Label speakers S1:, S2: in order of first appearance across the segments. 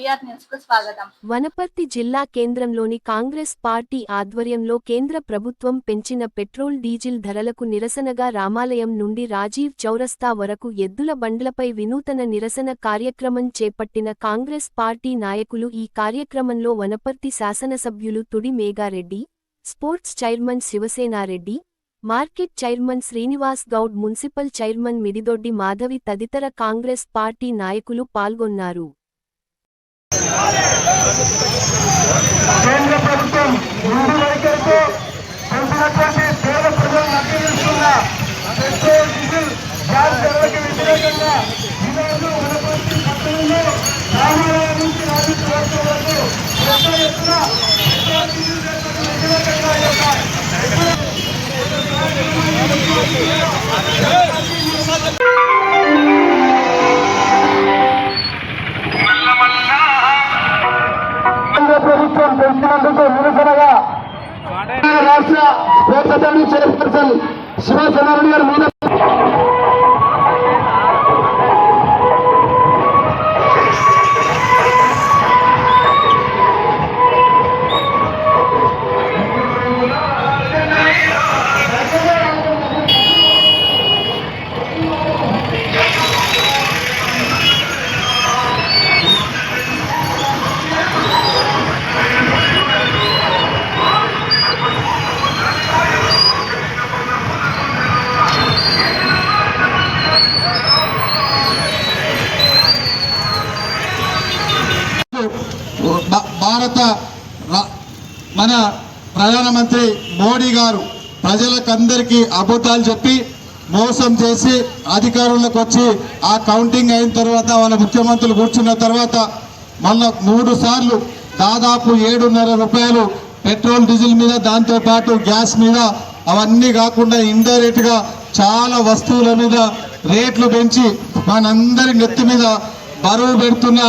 S1: VR news కు స్వాగతం.
S2: వనపర్తి జిల్లా కేంద్రంలోని కాంగ్రెస్ పార్టీ ఆధ్వర్యంలో కేంద్ర ప్రభుత్వం పెంచిన పెట్రోల్ డీజిల్ ధరలకు నిరసనగా రామాలయం నుండి రాజీవ్ చౌరస్తా వరకు ఎద్దుల బండ్లపై వినూతన నిరసన కార్యక్రమం చేపట్టిన కాంగ్రెస్ పార్టీ నాయకులు. ఈ కార్యక్రమంలో వనపర్తి శాసనసభ్యులు Thudi Megha Reddy, sports chairman Shivasena Reddy, market chairman Srinivas Goud, municipal chairman Mididoddi Madhavi తదితర కాంగ్రెస్ పార్టీ నాయకులు పాల్గొన్నారు.
S3: కేంద్ర ప్రభుత్వం ముందు వైఖరితో పెంచినటువంటి పేద ప్రజలను అడ్డగిస్తున్న పెట్రోల్ డీజిల్ గ్యాస్ ధరలకు వ్యతిరేకంగా ఈరోజు వనపర్తి పట్టణంలో రామాలయం నుంచి రాజీవ్ చౌరస్తా వరకు పెద్ద ఎత్తున పెట్రోల్ డీజిల్ ధరలకు వ్యతిరేకంగా ప్రభుత్వం పెంచినందుకు నిరసనగా రాష్ట్ర స్పోర్ట్స్ అకాడమీ చైర్పర్సన్ శివసేనారెడ్డి గారి మీద భారత మన ప్రధానమంత్రి మోడీ గారు ప్రజలకందరికీ అబద్ధాలు చెప్పి మోసం చేసి అధికారంలోకి వచ్చి ఆ కౌంటింగ్ అయిన తర్వాత వాళ్ళ ముఖ్యమంత్రులు కూర్చున్న తర్వాత మళ్ళా 3 సార్లు దాదాపు 7.5 రూపాయలు పెట్రోల్ డీజిల్ మీద, దాంతోపాటు గ్యాస్ మీద, అవన్నీ కాకుండా ఇండైరెక్ట్గా చాలా వస్తువుల మీద రేట్లు పెంచి మనందరి నెత్తి మీద బరువు పెడుతున్న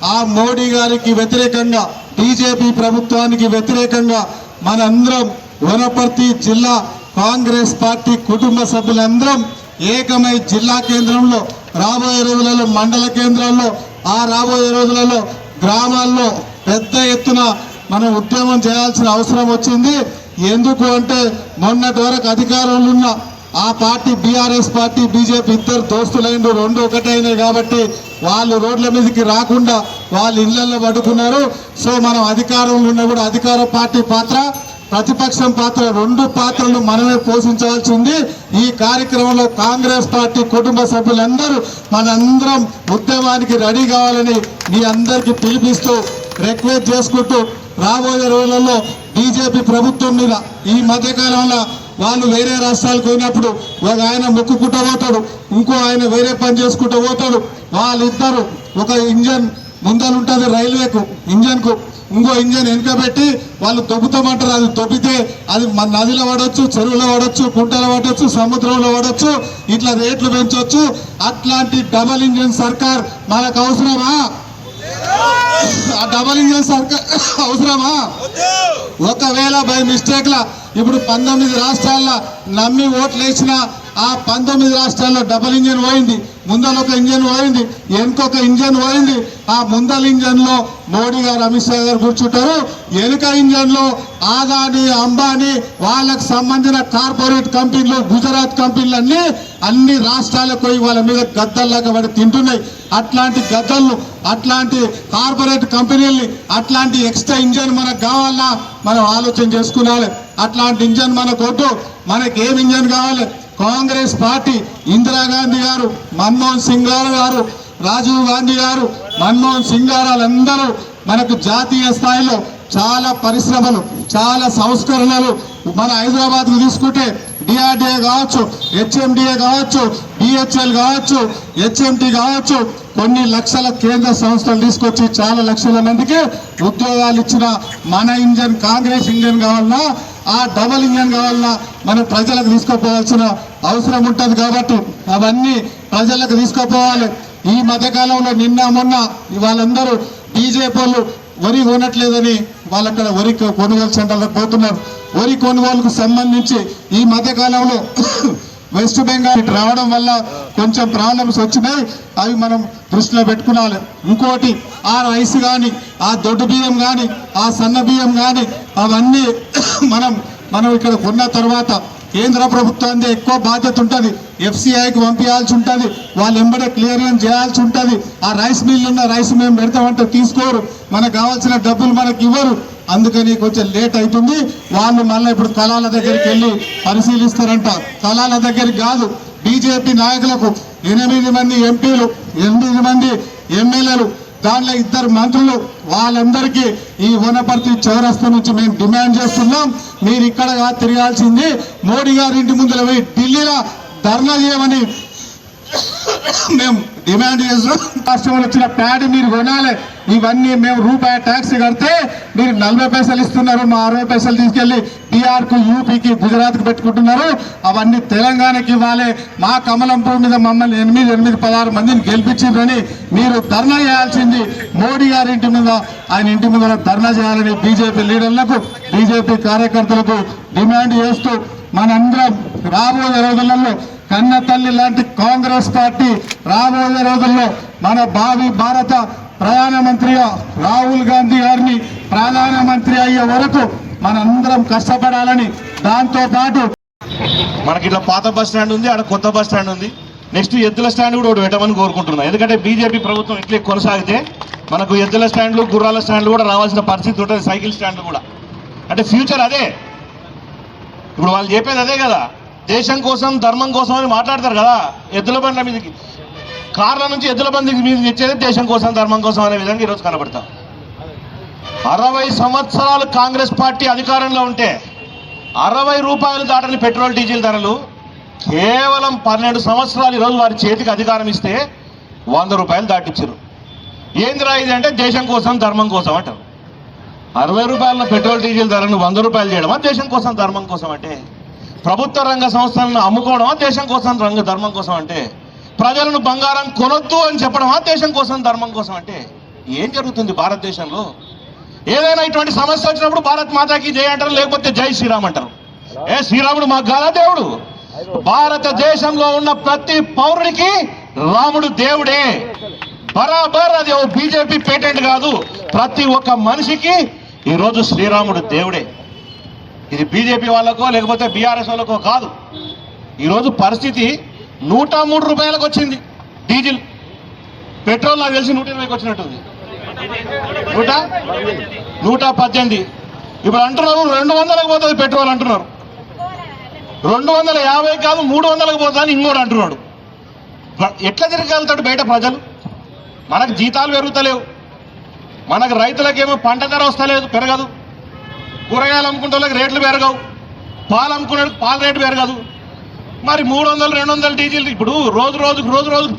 S3: ఆ మోడీ గారికి వ్యతిరేకంగా, బీజేపీ ప్రభుత్వానికి వ్యతిరేకంగా మనందరం వనపర్తి జిల్లా కాంగ్రెస్ పార్టీ కుటుంబ సభ్యులందరం ఏకమై జిల్లా కేంద్రంలో, రాబోయే రోజులలో మండల కేంద్రాల్లో, ఆ రాబోయే రోజులలో గ్రామాల్లో పెద్ద ఎత్తున మనం ఉద్యమం చేయాల్సిన అవసరం వచ్చింది. ఎందుకు అంటే మొన్నటి వరకు అధికారంలో ఉన్న ఆ పార్టీ బీఆర్ఎస్ పార్టీ, బీజేపీ ఇద్దరు దోస్తులైండు, 2 ఒకటైనాయి కాబట్టి వాళ్ళు రోడ్ల మీదకి రాకుండా వాళ్ళు ఇళ్లలో పడుకున్నారు. సో మనం అధికారంలో ఉన్న కూడా అధికార పార్టీ పాత్ర, ప్రతిపక్షం పాత్ర, 2 పాత్రలు మనమే పోషించాల్సింది. ఈ కార్యక్రమంలో కాంగ్రెస్ పార్టీ కుటుంబ సభ్యులందరూ మనందరం ఉద్యమానికి రెడీ కావాలని మీ అందరికీ పిలిపిస్తూ రిక్వెస్ట్ చేసుకుంటూ, రాబోయే రోజులలో బీజేపీ ప్రభుత్వం మీద ఈ మధ్యకాలంలో వాళ్ళు వేరే రాష్ట్రాలకు పోయినప్పుడు ఒక ఆయన మొక్కుకుంటూ పోతాడు, ఇంకో ఆయన వేరే పని చేసుకుంటూ పోతాడు. వాళ్ళిద్దరు ఒక ఇంజన్ ముందలుంటుంది రైల్వేకు ఇంజన్కు, ఇంకో ఇంజన్ వెనుక పెట్టి వాళ్ళు తొబ్బుతామంటారు. అది తొబ్బితే అది మన నదిలో పడవచ్చు, చెరువులో పడవచ్చు, కుంటలో పడవచ్చు, సముద్రంలో పడవచ్చు, ఇట్లా రేట్లు పెంచవచ్చు. అట్లాంటి డబల్ ఇంజన్ సర్కార్ మనకు అవసరమా? ఆ డబల్ ఇంజన్ సర్కార్ అవసరమా? ఒకవేళ బై మిస్టేక్ లా ఇప్పుడు 19 రాష్ట్రాల్లో నమ్మి ఓట్లు వేసిన ఆ 19 రాష్ట్రాల్లో డబల్ ఇంజన్ పోయింది, ముందర ఒక ఇంజన్ పోయింది, వెనుకొక ఇంజన్ పోయింది. ఆ ముందల ఇంజన్ లో మోడీ గారు, అమిత్ షా గారు కూర్చుంటారు, వెనుక ఇంజన్ లో ఆదాని, అంబానీ వాళ్ళకు సంబంధించిన కార్పొరేట్ కంపెనీలు, గుజరాత్ కంపెనీలు అన్ని రాష్ట్రాలకు పోయి వాళ్ళ మీద గద్దల్లాగా పడి తింటున్నాయి. అట్లాంటి గద్దలను, అట్లాంటి కార్పొరేట్ కంపెనీల్ని, అట్లాంటి ఎక్స్ట్రా ఇంజన్ మనకు కావాలన్నా మనం ఆలోచన చేసుకున్నాలి. అట్లాంటి ఇంజన్ మనకు వద్దు. మనకి ఏం ఇంజన్ కావాలి? కాంగ్రెస్ పార్టీ, ఇందిరాగాంధీ గారు, మన్మోహన్ సింగ్ గారు, రాజీవ్ గాంధీ గారు, మన్మోహన్ సింగ్ గారు వాళ్ళందరూ మనకు జాతీయ స్థాయిలో చాలా పరిశ్రమలు, చాలా సంస్కరణలు, మన హైదరాబాద్కు తీసుకుంటే డిఆర్డిఏ కావచ్చు, హెచ్ఎండిఏ కావచ్చు, బిహెచ్ఎల్ కావచ్చు, హెచ్ఎంటి కావచ్చు, కొన్ని లక్షల కేంద్ర సంస్థలు తీసుకొచ్చి చాలా లక్షల మందికి ఉద్యోగాలు ఇచ్చిన మన ఇంజన్, కాంగ్రెస్ ఇంజన్ కావాలన్నా, ఆ డబల్ ఇంజన్ కావాలన్నా మన ప్రజలకు తీసుకుపోవాల్సిన అవసరం ఉంటుంది. కాబట్టి అవన్నీ ప్రజలకు తీసుకుపోవాలి. ఈ మధ్యకాలంలో నిన్న మొన్న వాళ్ళందరూ బీజేపీ వాళ్ళు వరి కొనట్లేదని వాళ్ళు అక్కడ వరి కొనుగోలు సెంటర్లకు పోతున్నారు. వరి కొనుగోలుకు సంబంధించి ఈ మధ్యకాలంలో వెస్ట్ బెంగాల్ రావడం వల్ల కొంచెం ప్రాబ్లమ్స్ వచ్చినాయి, అవి మనం దృష్టిలో పెట్టుకోవాలి. ఇంకోటి ఆ రైస్ కానీ, ఆ దొడ్డు బియ్యం కానీ, ఆ సన్న బియ్యం కానీ అవన్నీ మనం ఇక్కడ కొన్న తర్వాత కేంద్ర ప్రభుత్వానికి ఎక్కువ బాధ్యత ఉంటుంది. FCIకి పంపించాల్సి ఉంటుంది, వాళ్ళు ఎంబడే క్లియరెన్స్ చేయాల్సి ఉంటుంది. ఆ రైస్ మిల్లు ఉన్న రైస్ మేము పెడతామంటే తీసుకోరు, మనకు కావాల్సిన డబ్బులు మనకి ఇవ్వరు. అందుకని కొంచెం లేట్ అవుతుంది. వాళ్ళు మళ్ళీ ఇప్పుడు కళాల దగ్గరికి వెళ్ళి పరిశీలిస్తారంట. కళాల దగ్గరికి కాదు, బీజేపీ నాయకులకు 8 మంది ఎంపీలు, 8 మంది ఎమ్మెల్యేలు, దానిలో 2 మంత్రులు, వాళ్ళందరికీ ఈ వనపర్తి చౌరస్తా నుంచి మేము డిమాండ్ చేస్తున్నాం. మీరు ఇక్కడ తిరగాల్సింది మోడీ గారి ఇంటి ముందులో పోయి ఢిల్లీలో ధర్నా చేయమని మేము డిమాండ్ చేస్తున్నాం. రాష్ట్రంలో వచ్చిన ప్యాడ్ మీరు కొనాలి. ఇవన్నీ మేము రూపాయి ట్యాక్స్ కడితే మీరు 40 పైసలు ఇస్తున్నారు, మా 60 పైసలు తీసుకెళ్లి బీహార్కు, యూపీకి, గుజరాత్కి పెట్టుకుంటున్నారు. అవన్నీ తెలంగాణకి ఇవ్వాలి. మా కమలంపూర్ మీద మమ్మల్ని 16 మందిని గెలిపించిందని మీరు ధర్నా చేయాల్సింది మోడీ గారి ఇంటి మీద, ఆయన ఇంటి ముందర ధర్నా చేయాలని బీజేపీ లీడర్లకు, బీజేపీ కార్యకర్తలకు డిమాండ్ చేస్తూ మనందరం రాబోయే రోజులలో కన్న తల్లి లాంటి కాంగ్రెస్ పార్టీ రాబోయే రోజుల్లో మన భావి భారత ప్రధానమంత్రిగా రాహుల్ గాంధీ గారిని ప్రధానమంత్రి అయ్యే వరకు మనందరం కష్టపడాలని, దాంతో పాటు
S1: మనకి ఇట్లా పాత బస్ స్టాండ్ ఉంది, ఆడ కొత్త బస్ స్టాండ్ ఉంది. నెక్స్ట్ ఎద్దుల స్టాండ్ కూడా ఒకటి పెట్టమని కోరుకుంటున్నాం. ఎందుకంటే బీజేపీ ప్రభుత్వం ఇట్లే కొనసాగితే మనకు ఎద్దుల స్టాండ్లు, గుర్రాల స్టాండ్లు కూడా రావాల్సిన పరిస్థితి ఉంటుంది, సైకిల్ స్టాండ్లు కూడా. అంటే ఫ్యూచర్ అదే. ఇప్పుడు వాళ్ళు చెప్పేది అదే కదా, దేశం కోసం, ధర్మం కోసం అని మాట్లాడతారు కదా. ఎద్దుల బండ్ల మీదకి, కార్ల నుంచి ఎద్దుల బండి మీద తెచ్చేది దేశం కోసం, ధర్మం కోసం అనే విధంగా ఈరోజు కనబడతాం. 60 సంవత్సరాలు కాంగ్రెస్ పార్టీ అధికారంలో ఉంటే 60 రూపాయలు దాటని పెట్రోల్, డీజిల్ ధరలు కేవలం 12 సంవత్సరాలు ఈరోజు వారి చేతికి అధికారం ఇస్తే 100 రూపాయలు దాటించారు. ఏందిరా ఇది అంటే దేశం కోసం, ధర్మం కోసం అంటారు. 60 రూపాయల పెట్రోల్, డీజిల్ ధరను 100 రూపాయలు చేయడమా దేశం కోసం, ధర్మం కోసం అంటే? ప్రభుత్వ రంగ సంస్థలను అమ్ముకోవడమా దేశం కోసం, ధర్మం కోసం అంటే? ప్రజలను బంగారం కొనొద్దు అని చెప్పడమా దేశం కోసం, ధర్మం కోసం అంటే? ఏం జరుగుతుంది భారతదేశంలో? ఏదైనా ఇటువంటి సమస్య వచ్చినప్పుడు భారత్ మాతాకి జై అంటారు, లేకపోతే జై శ్రీరామ్ అంటారు. శ్రీరాముడు మాకు కాదా దేవుడు? భారతదేశంలో ఉన్న ప్రతి పౌరుడికి రాముడు దేవుడే. బరాబర్ అది బీజేపీ పేటెంట్ కాదు. ప్రతి ఒక్క మనిషికి ఈరోజు శ్రీరాముడు దేవుడే. ఇది బీజేపీ వాళ్ళకో లేకపోతే బీఆర్ఎస్ వాళ్ళకో కాదు. ఈరోజు పరిస్థితి 103 రూపాయలకు వచ్చింది డీజిల్. పెట్రోల్ నాకు తెలిసి 120కి వచ్చినట్టుంది, 118. ఇప్పుడు అంటున్నారు 200కి పోతుంది పెట్రోల్ అంటున్నారు. 250 కాదు 300కి పోతుంది అని ఇంకోటి అంటున్నాడు. ఎట్లా తిరగలుగుతాడు బయట ప్రజలు? మనకు జీతాలు పెరుగుతలేవు, మనకు రైతులకేమో పంట ధర వస్తలేదు, పెరగదు. కూరగాయలు అమ్ముకుంటే వాళ్ళకి రేట్లు పెరగవు, పాలు అమ్ముకునే పాల రేటు పెరగదు. మరి 300, 200 డీజిల్ ఇప్పుడు రోజు రోజుకు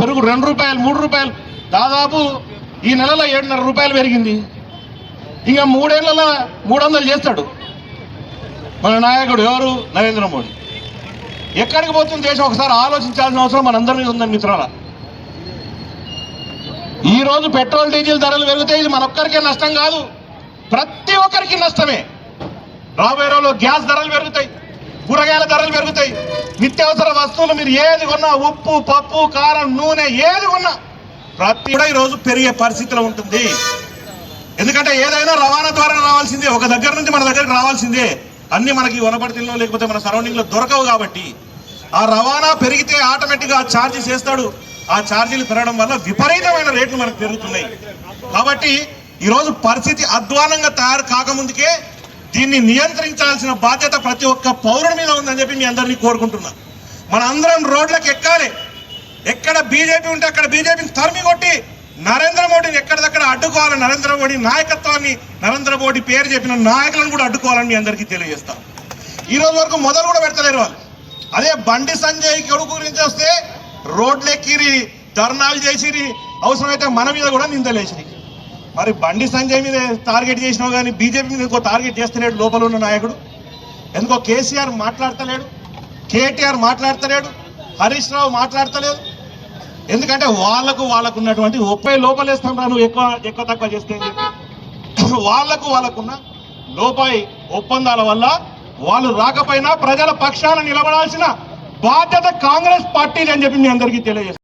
S1: పెరుగు 2 రూపాయలు, 3 రూపాయలు, దాదాపు ఈ నెలలో 7.5 రూపాయలు పెరిగింది. ఇంకా 3 ఏళ్లలో 300 చేస్తాడు మన నాయకుడు. ఎవరు? నరేంద్ర మోడీ. ఎక్కడికి పోతుంది దేశం? ఒకసారి ఆలోచించాల్సిన అవసరం మనందరి మీద ఉందని మిత్రాల. ఈ రోజు పెట్రోల్, డీజిల్ ధరలు పెరుగుతాయి. ఇది మనొక్కరికే నష్టం కాదు, ప్రతి ఒక్కరికి నష్టమే. రాబోయే రోజుల్లో గ్యాస్ ధరలు పెరుగుతాయి, కూరగాయల ధరలు పెరుగుతాయి, నిత్యావసర వస్తువులు మీరు ఏది కొన్నా, ఉప్పు, పప్పు, కారం, నూనె ఏది కొన్నా ప్రతి కూడా ఈరోజు పెరిగే పరిస్థితిలో ఉంటుంది. ఎందుకంటే ఏదైనా రవాణా ద్వారా రావాల్సిందే, ఒక దగ్గర నుంచి మన దగ్గరికి రావాల్సిందే. అన్ని మనకి వనపర్తిలో లేకపోతే మన సరౌండింగ్లో దొరకవు. కాబట్టి ఆ రవాణా పెరిగితే ఆటోమేటిక్గా ఛార్జెస్ వేస్తాడు. ఆ ఛార్జీలు పెరగడం వల్ల విపరీతమైన రేట్లు మనకు పెరుగుతున్నాయి. కాబట్టి ఈరోజు పరిస్థితి అధ్వానంగా తయారు కాకముందుకే దీన్ని నియంత్రించాల్సిన బాధ్యత ప్రతి ఒక్క పౌరుడి మీద ఉందని చెప్పి మీ అందరినీ కోరుకుంటున్నా. మన అందరం రోడ్లకు ఎక్కాలి. ఎక్కడ బీజేపీ ఉంటే అక్కడ బీజేపీని తరిమి కొట్టి నరేంద్ర మోడీని ఎక్కడిదక్కడ అడ్డుకోవాలి. నరేంద్ర మోడీ నాయకత్వాన్ని, నరేంద్ర మోడీ పేరు చెప్పిన నాయకులను కూడా అడ్డుకోవాలని మీ అందరికీ తెలియజేస్తాం. ఈ రోజు వరకు మొదలు కూడా పెడతలేరు వాళ్ళు. అదే బండి సంజయ్ కొడుకు గురించి వస్తే రోడ్లెక్కిరి, ధర్నాలు చేసిరి, అవసరమైతే మన మీద కూడా నిందలేసిరి. మరి బండి సంజయ్ మీద టార్గెట్ చేసినావు కానీ బీజేపీ మీద ఇంకో టార్గెట్ చేస్తలేడు లోపల ఉన్న నాయకుడు. ఎందుకో కేసీఆర్ మాట్లాడతలేడు, కేటీఆర్ మాట్లాడతలేడు, హరీష్ రావు మాట్లాడతలేదు. ఎందుకంటే వాళ్ళకు ఉన్నటువంటి ఒప్పై లోపలేస్తాం రా నువ్వు ఎక్కువ తక్కువ చేస్తే అని చెప్పి వాళ్ళకున్న లోపాయి ఒప్పందాల వల్ల వాళ్ళు రాకపోయినా ప్రజల పక్షాన నిలబడాల్సిన బాధ్యత కాంగ్రెస్ పార్టీది అని చెప్పి మీ అందరికీ తెలియజేస్తాం.